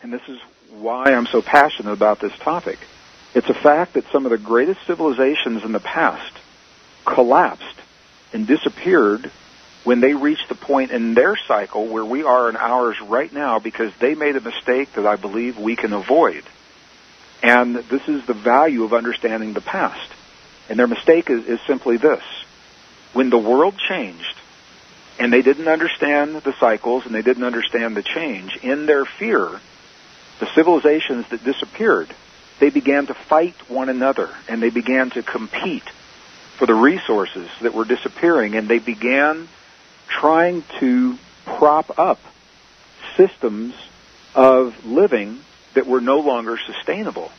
and this is why I'm so passionate about this topic, it's a fact that some of the greatest civilizations in the past collapsed and disappeared when they reached the point in their cycle where we are in ours right now because they made a mistake that I believe we can avoid. And this is the value of understanding the past. And their mistake is simply this. When the world changed, and they didn't understand the cycles and they didn't understand the change, in their fear, the civilizations that disappeared, they began to fight one another, and they began to compete for the resources that were disappearing, and they began trying to prop up systems of living that were no longer sustainable.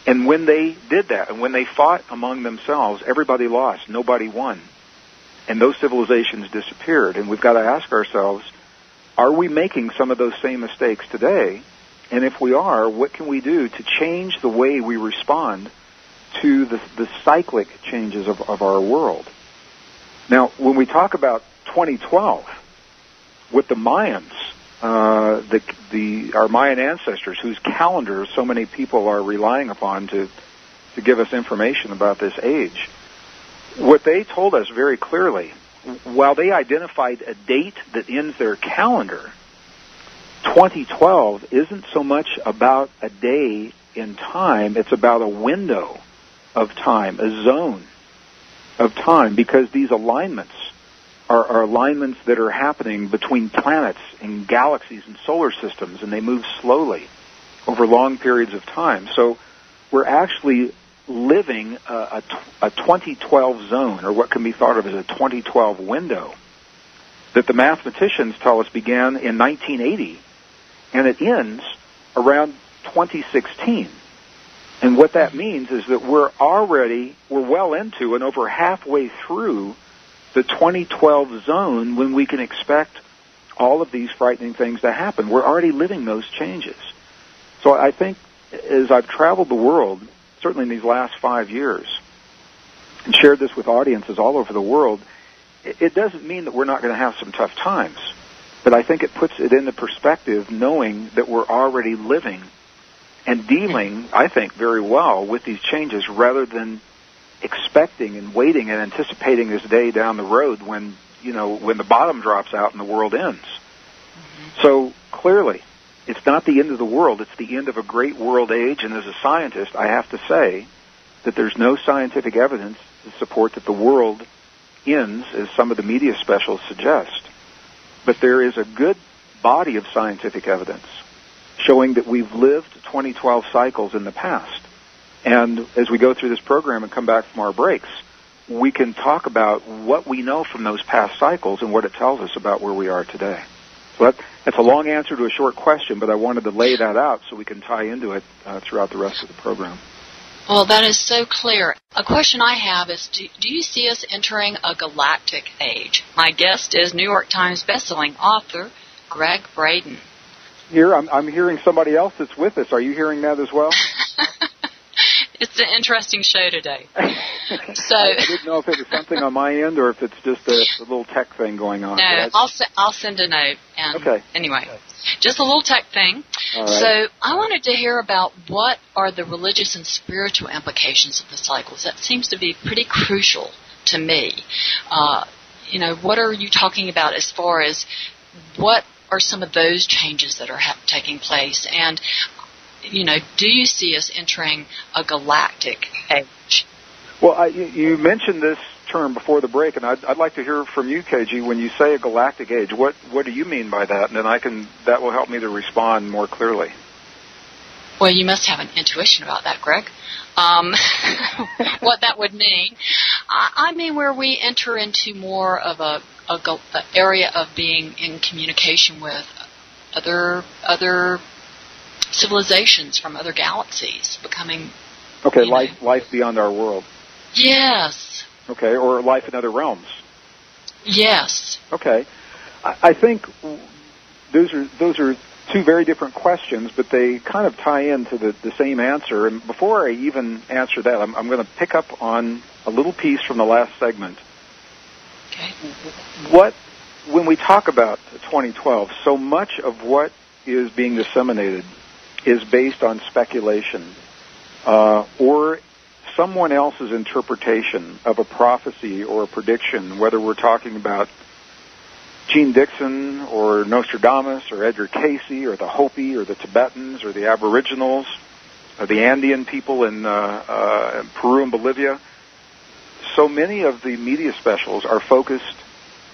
And when they did that, and when they fought among themselves, everybody lost, nobody won. And those civilizations disappeared. And we've got to ask ourselves, are we making some of those same mistakes today? And if we are, what can we do to change the way we respond to the cyclic changes of our world? Now, when we talk about 2012, with the Mayans, our Mayan ancestors, whose calendars so many people are relying upon to give us information about this age, what they told us very clearly, while they identified a date that ends their calendar, 2012 isn't so much about a day in time, it's about a window of time, a zone of time, because these alignments are alignments that are happening between planets and galaxies and solar systems, and they move slowly over long periods of time. So we're actually living a 2012 zone, or what can be thought of as a 2012 window, that the mathematicians tell us began in 1980, and it ends around 2016. And what that means is that we're well into and over halfway through the 2012 zone when we can expect all of these frightening things to happen. We're already living those changes. So I think as I've traveled the world, certainly in these last 5 years, and shared this with audiences all over the world, it doesn't mean that we're not going to have some tough times. But I think it puts it into perspective knowing that we're already living and dealing, I think, very well with these changes rather than expecting and waiting and anticipating this day down the road when the bottom drops out and the world ends. Mm-hmm. So clearly, it's not the end of the world, it's the end of a great world age, and as a scientist, I have to say that there's no scientific evidence to support that the world ends, as some of the media specials suggest. But there is a good body of scientific evidence showing that we've lived 2012 cycles in the past. And as we go through this program and come back from our breaks, we can talk about what we know from those past cycles and what it tells us about where we are today. So that's a long answer to a short question, but I wanted to lay that out so we can tie into it throughout the rest of the program. Well, that is so clear. A question I have is, do you see us entering a galactic age? My guest is New York Times bestselling author Gregg Braden. Here, I'm hearing somebody else that's with us. Are you hearing that as well? It's an interesting show today. So I didn't know if it was something on my end or if it's just a little tech thing going on. No, I'll send a note. And okay. Anyway, just a little tech thing. All right. So I wanted to hear about what are the religious and spiritual implications of the cycles. That seems to be pretty crucial to me. What are you talking about as far as what are some of those changes that are taking place? And do you see us entering a galactic age? Well, you mentioned this term before the break, and I'd like to hear from you, KG. When you say a galactic age, what do you mean by that? And then that will help me to respond more clearly. Well, you must have an intuition about that, Greg. What that would mean. I mean where we enter into more of a area of being in communication with other civilizations from other galaxies, becoming... Okay, life beyond our world. Yes. Okay, or life in other realms. Yes. Okay. I think those are two very different questions, but they kind of tie into the same answer. And before I even answer that, I'm going to pick up on a little piece from the last segment. Okay. When we talk about 2012, so much of what is being disseminated is based on speculation or someone else's interpretation of a prophecy or a prediction, whether we're talking about Gene Dixon or Nostradamus or Edgar Cayce or the Hopi or the Tibetans or the Aboriginals or the Andean people in Peru and Bolivia. So many of the media specials are focused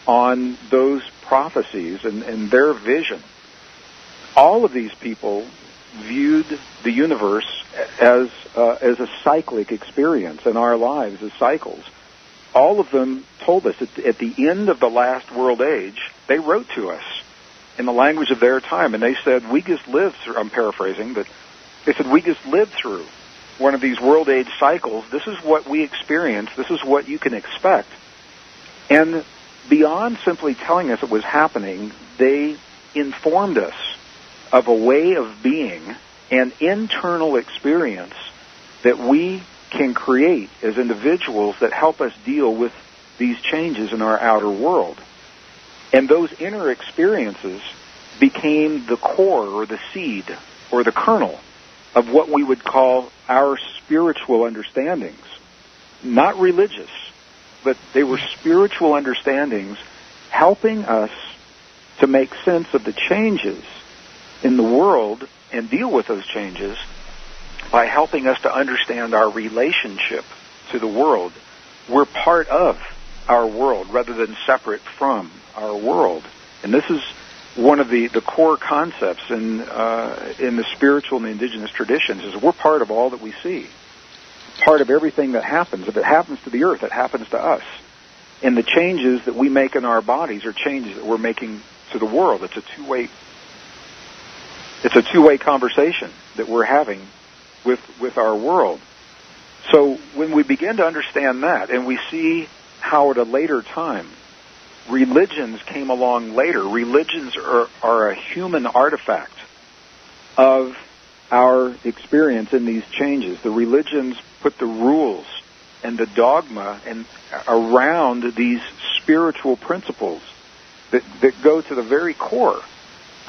on those prophecies and their vision. All of these people viewed the universe as a cyclic experience, and our lives as cycles. All of them told us at the end of the last world age, they wrote to us in the language of their time, and they said, we just lived through, I'm paraphrasing, but they said, we just lived through one of these world age cycles. This is what we experienced. This is what you can expect. And beyond simply telling us it was happening, they informed us of a way of being, an internal experience that we can create as individuals that help us deal with these changes in our outer world. And those inner experiences became the core or the seed or the kernel of what we would call our spiritual understandings. Not religious, but they were spiritual understandings helping us to make sense of the changes in the world and deal with those changes by helping us to understand our relationship to the world. We're part of our world rather than separate from our world. And this is one of the core concepts in the spiritual and the indigenous traditions, is we're part of all that we see. Part of everything that happens. If it happens to the earth, it happens to us. And the changes that we make in our bodies are changes that we're making to the world. It's a two-way conversation that we're having with our world. So when we begin to understand that, and we see how at a later time religions came along later, religions are a human artifact of our experience in these changes. The religions put the rules and the dogma and around these spiritual principles that go to the very core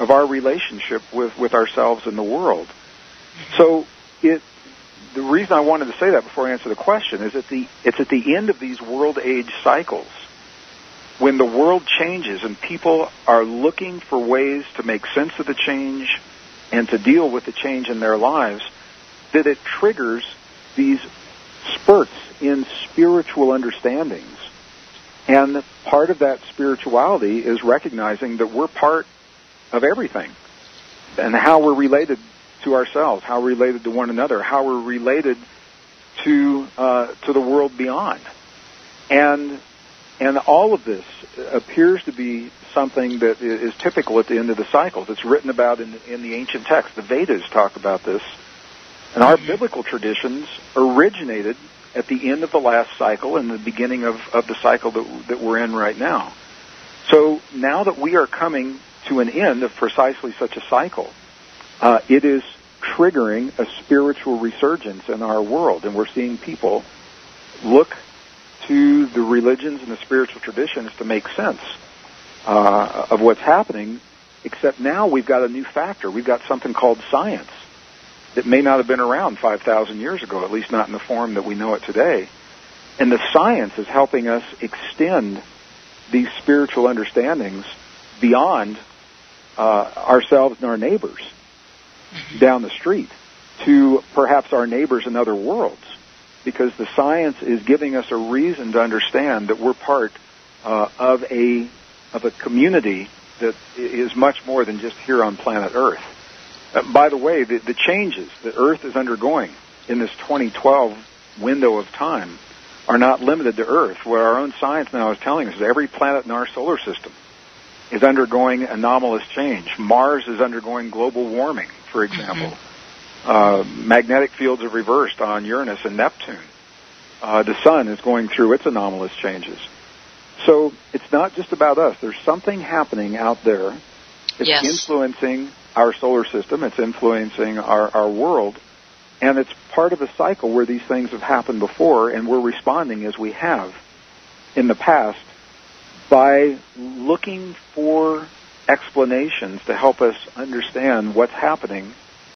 of our relationship with ourselves and the world. So the reason I wanted to say that before I answer the question is it's at the end of these world age cycles, when the world changes and people are looking for ways to make sense of the change and to deal with the change in their lives, that it triggers these spurts in spiritual understandings. And part of that spirituality is recognizing that we're part of everything, and how we're related to ourselves, how we're related to one another, how we're related to the world beyond. And all of this appears to be something that is typical at the end of the cycles. It's written about in the ancient texts. The Vedas talk about this. And our biblical traditions originated at the end of the last cycle and the beginning of the cycle that we're in right now. So now that we are coming to an end of precisely such a cycle, it is triggering a spiritual resurgence in our world. And we're seeing people look to the religions and the spiritual traditions to make sense of what's happening, except now we've got a new factor. We've got something called science that may not have been around 5,000 years ago, at least not in the form that we know it today. And the science is helping us extend these spiritual understandings beyond ourselves and our neighbors down the street to perhaps our neighbors in other worlds, because the science is giving us a reason to understand that we're part of a community that is much more than just here on planet Earth. By the way, the changes that Earth is undergoing in this 2012 window of time are not limited to Earth. What our own science now is telling us is every planet in our solar system is undergoing anomalous change. Mars is undergoing global warming, for example. Magnetic fields have reversed on Uranus and Neptune. The sun is going through its anomalous changes. So it's not just about us. There's something happening out there that's influencing our solar system. It's influencing our world. And it's part of a cycle where these things have happened before, and we're responding as we have in the past by looking for explanations to help us understand what's happening